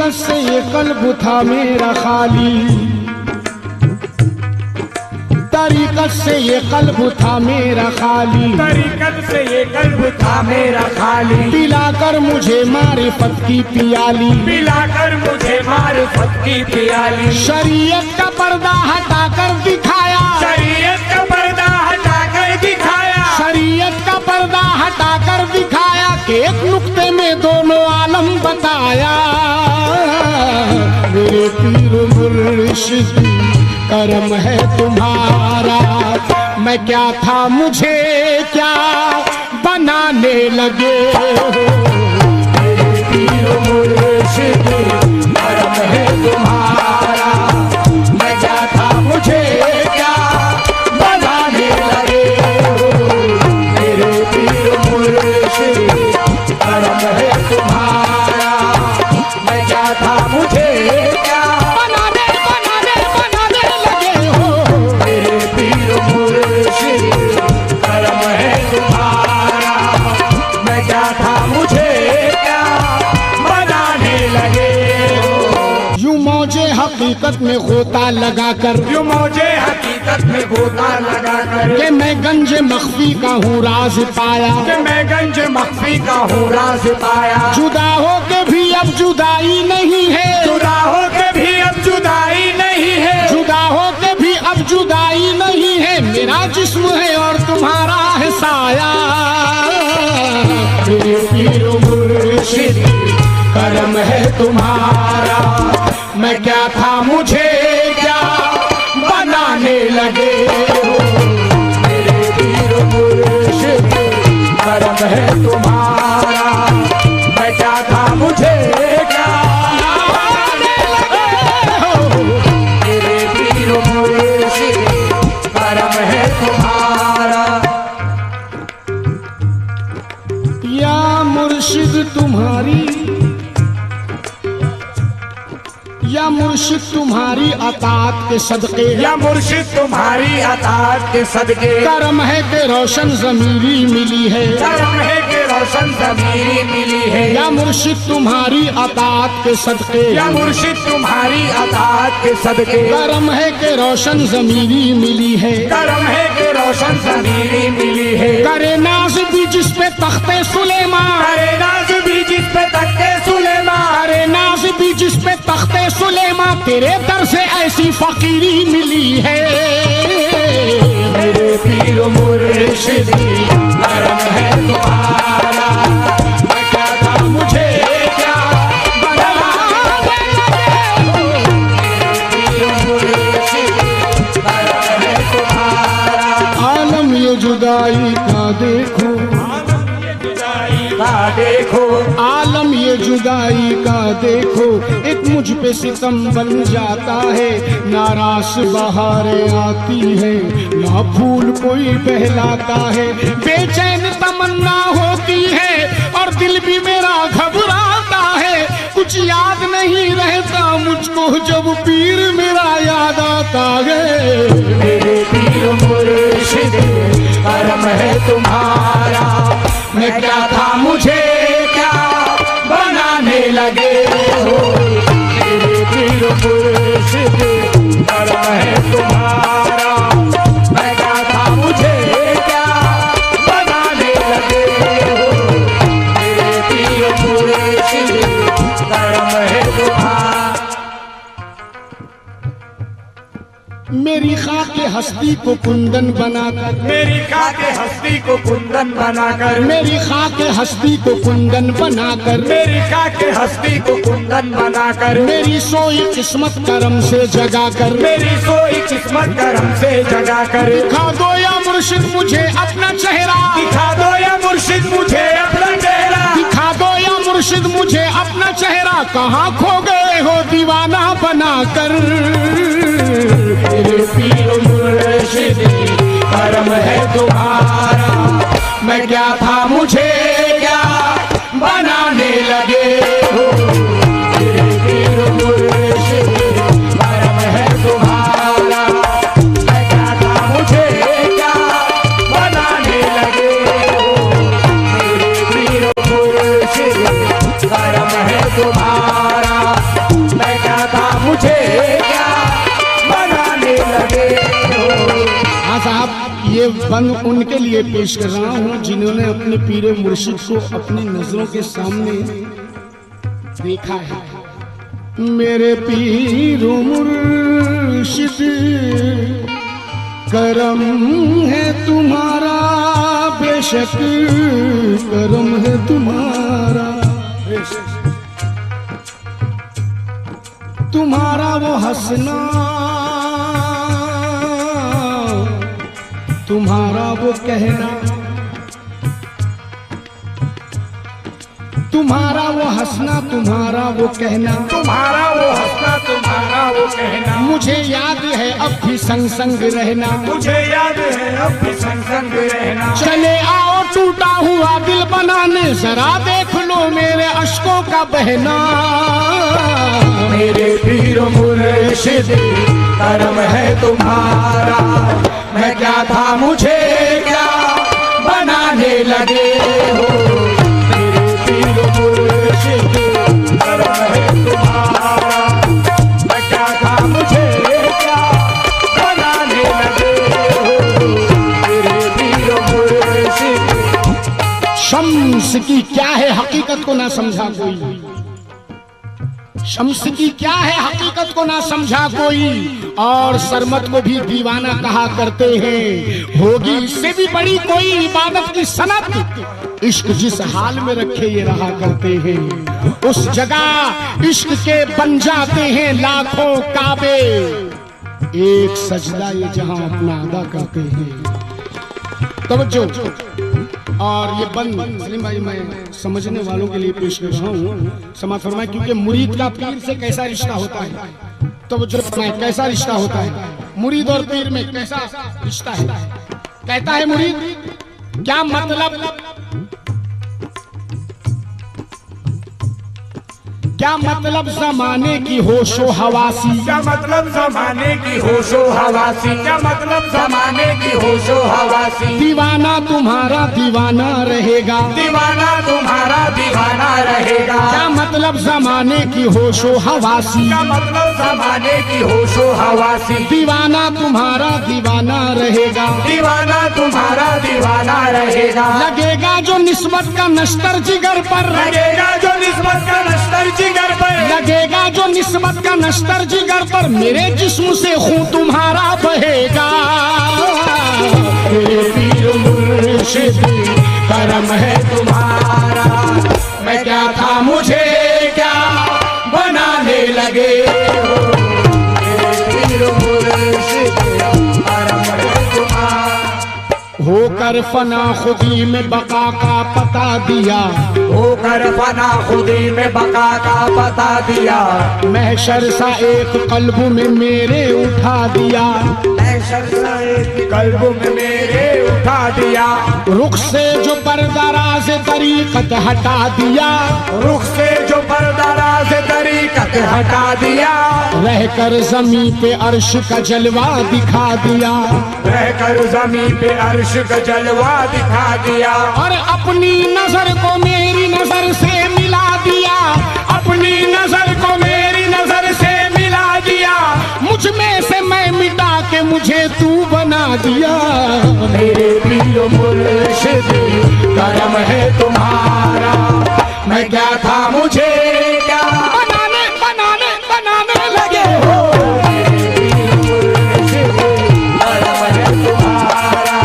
तरीक़त से ये कल्ब था मेरा खाली, तरीक़त से ये कल्ब था मेरा खाली, तरीक़त से ये कल्ब था मेरा खाली। पिलाकर मुझे मारिफत की पियाली, पिलाकर मुझे मारिफत की पियाली। शरीयत का पर्दा हटाकर दिखाया, शरीयत का पर्दा हटाकर दिखाया, शरीयत का पर्दा हटाकर दिखाया कि एक नुक्ते में दोनों आलम बताया। मेरे पीर मुर्शिद करम है तुम्हारा, मैं क्या था मुझे क्या बनाने लगे हो। मेरे पीर मुर्शिद करम है तुम्हारा, मैं क्या था मुझे क्या बनाने लगे हो। मेरे पीर मुर्शिद करम है तुम्हारा, मैं क्या था मुझे क्या बनाने लगे हो। मेरे पीर मुर्शिद करम है तुम्हारा, मैं क्या था मुझे क्या बनाने लगे हो। यूं मौजे हकीकत में गोता लगाकर, यूं मुझे हकीकत में गोता लगा कर कि मैं गंज मख्फी का हूँ राज पाया। कि मैं गंज मख्फी का हूँ राज पाया। जुदा हो के भी अब जुदाई नहीं है, जुदा हो के भी अब जुदाई नहीं है, जुदा हो के भी अब जुदाई नहीं है। मेरा जिस्म है और तुम्हारा है साया। मेरे पीर मुर्शिद करम है तुम्हारा, मैं क्या था मुझे क्या बनाने लगे हो। मेरे पीर मुर्शिद करम है तुम्हारा, मैं क्या था मुझे क्या बनाने लगे हो। मेरे पीर मुर्शिद करम है तुम्हारा। या मुर्शिद तुम्हारी, या मुर्शिद तुम्हारी अतात के सदके, या मुर्शिद तुम्हारी अताअत के सदके करम है कि रोशन ज़मीरी मिली है। करम है कि रोशन ज़मीरी मिली है। या मुर्शिद तुम्हारी अतात के सदके, या मुर्शिद तुम्हारी अताअत के सदके करम है कि रोशन ज़मीरी मिली है। करम है कि रोशन ज़मीरी मिली है। करे नाज भी जिस पे तख्ते सुलेमान, करे नाज भी जिस पे तख्ते सुलेमान, करे नाज भी जिस पे तख्ते सुलेमान, तेरे दर से ऐसी फकीरी मिली है। मेरे पीर मुर्शिद करम है तुम्हारा, मैं क्या था मुझे क्या बनाने लगे हो। मेरे पीर मुर्शिद करम है तुम्हारा। आलम ये जुदाई का देखो, देखो आलम ये जुदाई का देखो, एक मुझ पे सितम बन जाता है। नारास बहारें आती है, ना फूल कोई बहलाता है। बेचैन तमन्ना होती है और दिल भी मेरा घबराता है। कुछ याद नहीं रहता मुझको जब पीर मेरा याद आता है। मेरे पीर मुर्शिद करम है तुम्हारा, मैं क्या था मुझे क्या बनाने लगे हो। मेरे पीर मुर्शिद करम है तुम्हारा, मैं क्या था मुझे क्या बनाने लगे हो। मेरे पीर मुर्शिद करम है तुम्हारा। मेरी खाके हस्ती को कुंदन बनाकर, मेरी खाके हस्ती को कुंदन बनाकर, मेरी खाके हस्ती को कुंदन बनाकर, मेरी खाके हस्ती को कुंदन बनाकर, मेरी सोई किस्मत करम से जगा कर, मेरी सोई किस्मत करम से जगा कर। दिखा दो या मुर्शिद मुझे अपना चेहरा, दिखा दो या मुर्शिद मुझे अपना चेहरा, दिखा दो या मुर्शिद मुझे अपना चेहरा। कहाँ खो गए हो दीवाना बनाकर। मेरे पीर मुर्शिद करम है तुम्हारा, मैं क्या था मुझे क्या बनाने लगे हो। मेरे पीर मुर्शिद करम है तुम्हारा, मैं क्या था मुझे क्या बनाने लगे हो। मेरे पीर मुर्शिद करम है तुम्हारा, बंद उनके लिए पेश कर रहा हूँ जिन्होंने अपने पीर मुर्शिद को अपनी नजरों के सामने देखा है। मेरे पीर मुर्शिद करम है तुम्हारा, बेशक करम है तुम्हारा, तुम्हारा वो हंसना, तुम्हारा वो कहना, तुम्हारा वो हंसना, तुम्हारा वो कहना, तुम्हारा वो हंसना, तुम्हारा वो कहना, मुझे याद है अब भी संग संग रहना, मुझे याद है अब भी संग संग रहना। चले आओ टूटा हुआ दिल बनाने, जरा देख लो मेरे अश्कों का बहना। मेरे पीर मुर्शिद करम है तुम्हारा, मैं क्या था मुझे क्या बनाने लगे हो। मेरे पीर मुर्शिद करम है तुम्हारा, मैं क्या था मुझे क्या बनाने लगे हो। मेरे पीर मुर्शिद। शम्स की क्या है हकीकत को ना समझा कोई, शम्स की क्या है हकीकत को ना समझा कोई, और सरमत को भी दीवाना कहा करते हैं। होगी इससे भी बड़ी कोई इबादत की सनत, इश्क जिस हाल में रखे ये रहा करते हैं, उस जगह इश्क के बन जाते हैं लाखों काबे। एक सजदा ये जहां अपना अदा करते हैं। तवज्जो। और ये बंद सलीम भाई मैं समझने वालों के लिए पेश कर रहा हूँ, समाज फरमाए, क्योंकि मुरीद का पीर से कैसा रिश्ता होता है, तो वो जो कैसा रिश्ता होता है मुरीद और पीर में, कैसा रिश्ता है। कहता है मुरीद क्या मतलब, क्या मतलब जमाने की होशो हवासी, क्या मतलब जमाने की होशो हवासी, क्या मतलब जमाने की होशो हवासी। दीवाना तुम्हारा दीवाना रहेगा, दीवाना तुम्हारा दीवाना रहेगा। क्या मतलब जमाने की होशो हवासी, क्या मतलब जमाने की होशो हवासी। दीवाना तुम्हारा दीवाना रहेगा, दीवाना तुम्हारा दीवाना रहेगा। लगेगा जो निस्बत का नश्तर जिगर पर, लगेगा जो निस्बत का नश्तर जिगर पर, लगेगा जो निस्बत का नश्तर जिगर पर, मेरे जिस्म से खून तुम्हारा बहेगा। मेरे पीर मुर्शिद करम है तुम्हारा, मैं क्या था मुझे क्या बनाने लगे हो। मेरे पीर मुर्शिद करम है तुम्हारा। होकर फना खुदी में बका का पता दिया, होकर फना खुदी में बका का पता दिया। महशर सा एक कल्ब में मेरे उठा दिया, महशर सा एक कल्ब में मेरे उठा दिया। रुख से जो पर्दाराज़ तरीकत हटा दिया, रुख से जो पर्दाराज़ तरीकत हटा दिया। रहकर ज़मीं पे अर्श का जलवा दिखा दिया, रहकर ज़मीं पे अर्श का जलवा दिखा दिया। और अपनी नजर को मेरी नजर से मिला दिया, अपनी नजर को मेरी नजर से मिला दिया। मुझ में से मैं मिटा के मुझे तू बना दिया। मेरे पीर मुर्शिद करम है तुम्हारा, मैं क्या था मुझे क्या बनाने बनाने बनाने लगे हो। मेरे पीर मुर्शिद करम है तुम्हारा,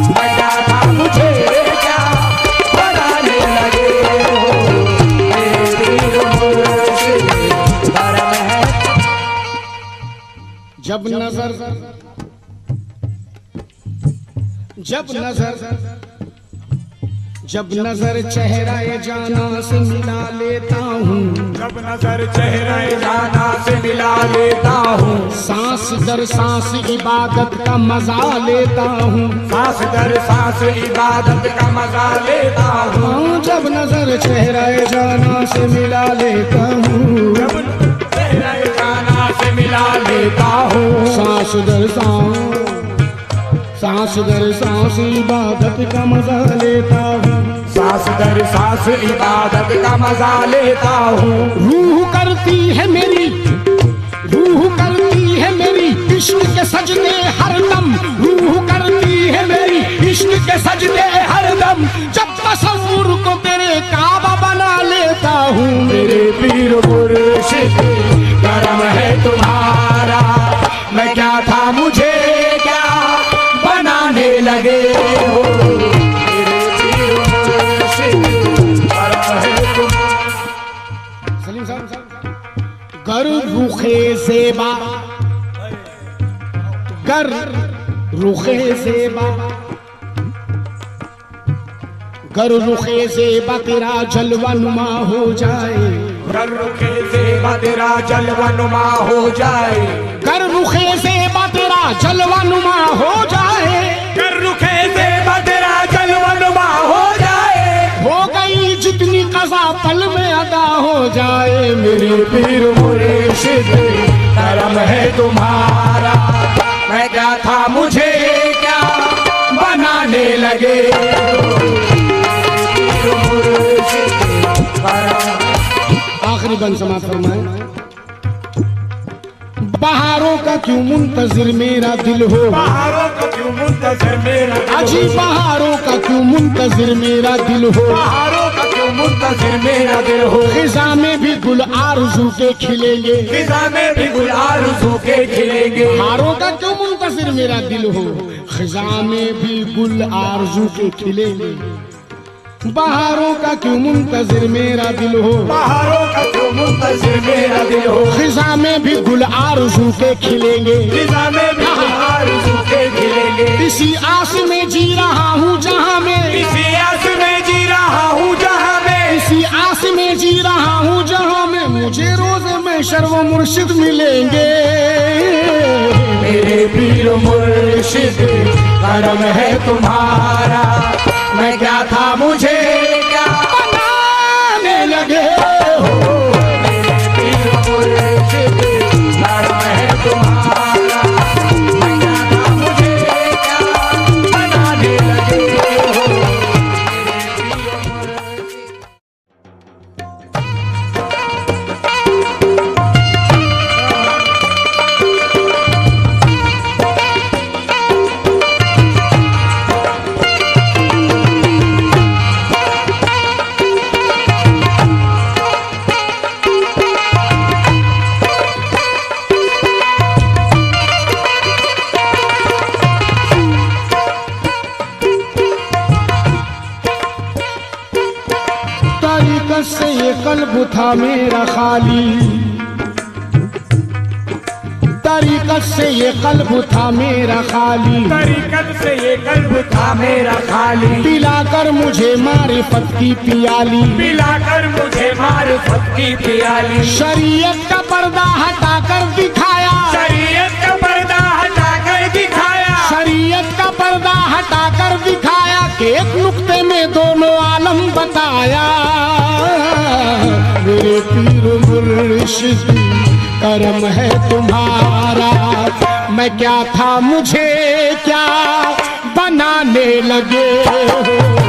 मैं क्या था मुझे क्या बनाने लगे हो। मेरे पीर मुर्शिद करम है। जब नजर जब नजर चेहरा जाना से मिला लेता हूँ, जब नजर चेहरा जाना से मिला लेता हूँ। सांस दर सांस इबादत का मजा लेता हूँ, सांस दर सांस इबादत का मजा लेता हूँ। जब नजर चेहरा जाना से मिला लेता हूँ, जब चेहरा जाना से मिला लेता हूँ। सांस दर सांस इबादत का मजा लेता हूँ, सांस दर सांस इबादत का मजा लेता हूँ। रूह करती है मेरी इश्क के सजदे हर दम, रूह करती है मेरी दम जब तसव्वुर को तेरे काबा बना लेता हूँ। मेरे पीर मुर्शिद करम है तुम्हारा, मैं क्या था मुझे क्या बनाने लगे हो। मेरे पीर मुर्शिद करम है तुम्हारा। सलीम साहब, गर रुखे ज़ेबा, गर रुखे ज़ेबा, गर रुखे ज़ेबा तेरा जलवा नुमा हो जाए, गर रुखे ज़ेबा तेरा जलवा नुमा हो जाए, गर रुखे ज़ेबा तेरा जलवा नुमा हो जाए, गर रुखे ज़ेबा तेरा जलवा नुमा हो जाए, हो गई जितनी कज़ा पल में अदा हो जाए। मेरे पीर मुर्शिद करम है तुम्हारा, मैं क्या था मुझे क्या बनाने लगे हो। पीर मुर्शिद करम। आखिरी बंद समाप्त फरमाए। बहारों का क्यों मुंतजिर मेरा दिल हो, बहारों का क्यों मुंतजिर मेरा दिल हो, अजी बहारों का क्यों मुंतजिर मेरा दिल हो, बहारों का क्यों मुंतजिर मेरा दिल हो। खिजा में भी गुल आरज़ू के खिलेंगे, खिजा में भी गुल आरज़ू के खिलेंगे। बहारों का क्यों मुंतजिर मेरा दिल हो, खिजा में भी गुल आरज़ू के खिलेंगे। बहारों का क्यों मुंतजिर मेरा दिल हो, बहारों का क्यों मुंतजिर मेरा दिल हो, खिजा में भी गुल आरज़ू के खिलेंगे, खिजा में भी गुल आरज़ू के खिलेंगे। इसी आस में जी रहा हूँ जहाँ में, इसी आस में जी रहा हूँ जहाँ में, इसी आस में जी रहा हूँ जहाँ में मुझे रोज़ में शर्व मुर्शिद मिलेंगे। मेरे पीर मुर्शिद करम है तुम्हारा, मैं क्या था मुझे क्या बनाने लगे हो। मेरे पीर मुर्शिद करम है तुम्हारा, मैं क्या था मुझे क्या बनाने लगे हो। मेरे पीर मुर्शिद। तरीक़त से ये कल्ब था मेरा खाली, तरीक़त से ये कल्ब था मेरा खाली, तरीक़त से ये कल्ब था मेरा खाली, पिलाकर मुझे मारिफत की पियाली, पिलाकर मुझे मारिफत की पियाली। शरीयत का पर्दा हटाकर दिखाया, शरीयत का पर्दा हटाकर दिखाया, शरीयत का पर्दा हटाकर दिखाया कि एक नुक्ते में दोनों आलम बताया। मेरे पीर मुर्शिद करम है तुम्हारा, मैं क्या था मुझे क्या बनाने लगे हो।